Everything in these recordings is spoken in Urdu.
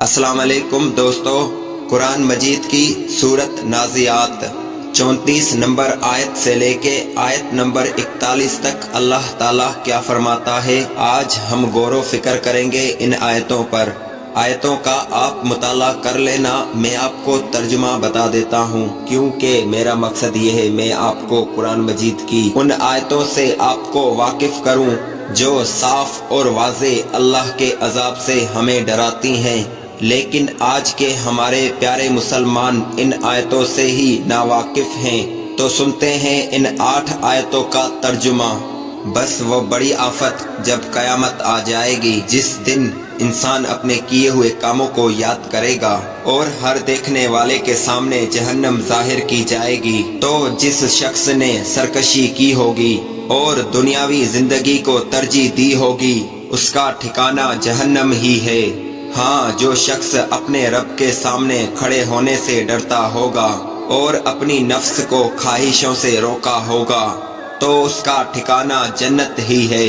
السلام علیکم دوستو، قرآن مجید کی سورت نازعات 34 نمبر آیت سے لے کے آیت نمبر 41 تک اللہ تعالیٰ کیا فرماتا ہے، آج ہم غور و فکر کریں گے ان آیتوں پر۔ آیتوں کا آپ مطالعہ کر لینا، میں آپ کو ترجمہ بتا دیتا ہوں، کیونکہ میرا مقصد یہ ہے میں آپ کو قرآن مجید کی ان آیتوں سے آپ کو واقف کروں جو صاف اور واضح اللہ کے عذاب سے ہمیں ڈراتی ہیں۔ لیکن آج کے ہمارے پیارے مسلمان ان آیتوں سے ہی ناواقف ہیں، تو سنتے ہیں ان 8 آیتوں کا ترجمہ۔ بس وہ بڑی آفت جب قیامت آ جائے گی، جس دن انسان اپنے کیے ہوئے کاموں کو یاد کرے گا اور ہر دیکھنے والے کے سامنے جہنم ظاہر کی جائے گی، تو جس شخص نے سرکشی کی ہوگی اور دنیاوی زندگی کو ترجیح دی ہوگی، اس کا ٹھکانہ جہنم ہی ہے۔ ہاں، جو شخص اپنے رب کے سامنے کھڑے ہونے سے ڈرتا ہوگا اور اپنی نفس کو خواہشوں سے روکا ہوگا، تو اس کا ٹھکانہ جنت ہی ہے۔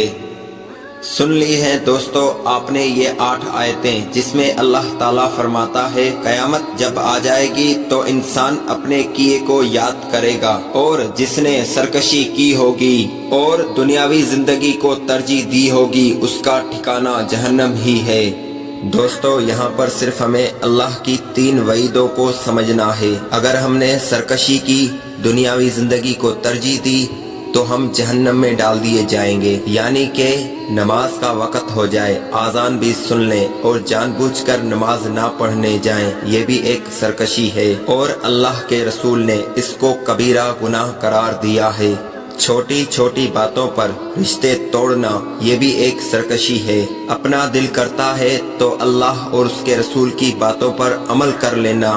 سن لی ہے دوستو آپ نے یہ 8 آیتیں، جس میں اللہ تعالیٰ فرماتا ہے قیامت جب آ جائے گی تو انسان اپنے کیے کو یاد کرے گا، اور جس نے سرکشی کی ہوگی اور دنیاوی زندگی کو ترجیح دی ہوگی، اس کا ٹھکانہ جہنم ہی ہے۔ دوستو، یہاں پر صرف ہمیں اللہ کی 3 وعیدوں کو سمجھنا ہے۔ اگر ہم نے سرکشی کی، دنیاوی زندگی کو ترجیح دی، تو ہم جہنم میں ڈال دیے جائیں گے، یعنی کہ نماز کا وقت ہو جائے، آذان بھی سن لیں اور جان بوجھ کر نماز نہ پڑھنے جائیں، یہ بھی ایک سرکشی ہے، اور اللہ کے رسول نے اس کو کبیرہ گناہ قرار دیا ہے۔ چھوٹی چھوٹی باتوں پر رشتے توڑنا، یہ بھی ایک سرکشی ہے۔ اپنا دل کرتا ہے تو اللہ اور اس کے رسول کی باتوں پر عمل کر لینا،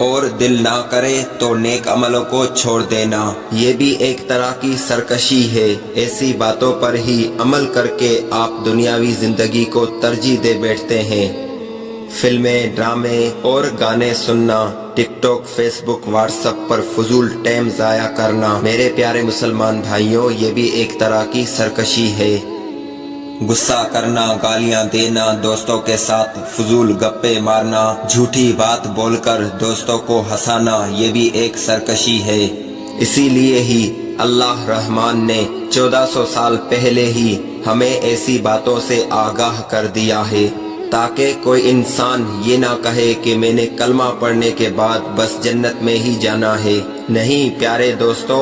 اور دل نہ کرے تو نیک عملوں کو چھوڑ دینا، یہ بھی ایک طرح کی سرکشی ہے۔ ایسی باتوں پر ہی عمل کر کے آپ دنیاوی زندگی کو ترجیح دے بیٹھتے ہیں۔ فلمیں، ڈرامے اور گانے سننا، ٹک ٹاک، فیس بک، واٹس ایپ پر فضول ٹائم ضائع کرنا، میرے پیارے مسلمان بھائیوں، یہ بھی ایک طرح کی سرکشی ہے۔ غصہ کرنا، گالیاں دینا، دوستوں کے ساتھ فضول گپے مارنا، جھوٹی بات بول کر دوستوں کو ہنسانا، یہ بھی ایک سرکشی ہے۔ اسی لیے ہی اللہ رحمان نے 1400 سال پہلے ہی ہمیں ایسی باتوں سے آگاہ کر دیا ہے، تاکہ کوئی انسان یہ نہ کہے کہ میں نے کلمہ پڑھنے کے بعد بس جنت میں ہی جانا ہے۔ نہیں پیارے دوستو،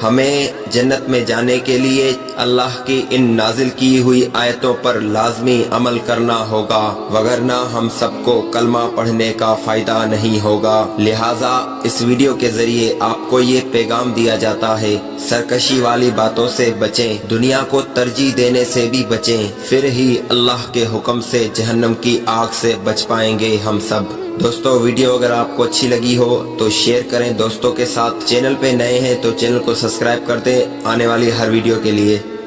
ہمیں جنت میں جانے کے لیے اللہ کی ان نازل کی ہوئی آیتوں پر لازمی عمل کرنا ہوگا، وگرنہ ہم سب کو کلمہ پڑھنے کا فائدہ نہیں ہوگا۔ لہٰذا اس ویڈیو کے ذریعے آپ کو یہ پیغام دیا جاتا ہے، سرکشی والی باتوں سے بچیں، دنیا کو ترجیح دینے سے بھی بچیں، پھر ہی اللہ کے حکم سے جہنم کی آگ سے بچ پائیں گے ہم سب۔ دوستو، ویڈیو اگر آپ کو اچھی لگی ہو تو شیئر کریں دوستوں کے ساتھ، چینل پہ نئے ہیں تو چینل کو سبسکرائب کر دیں آنے والی ہر ویڈیو کے لیے۔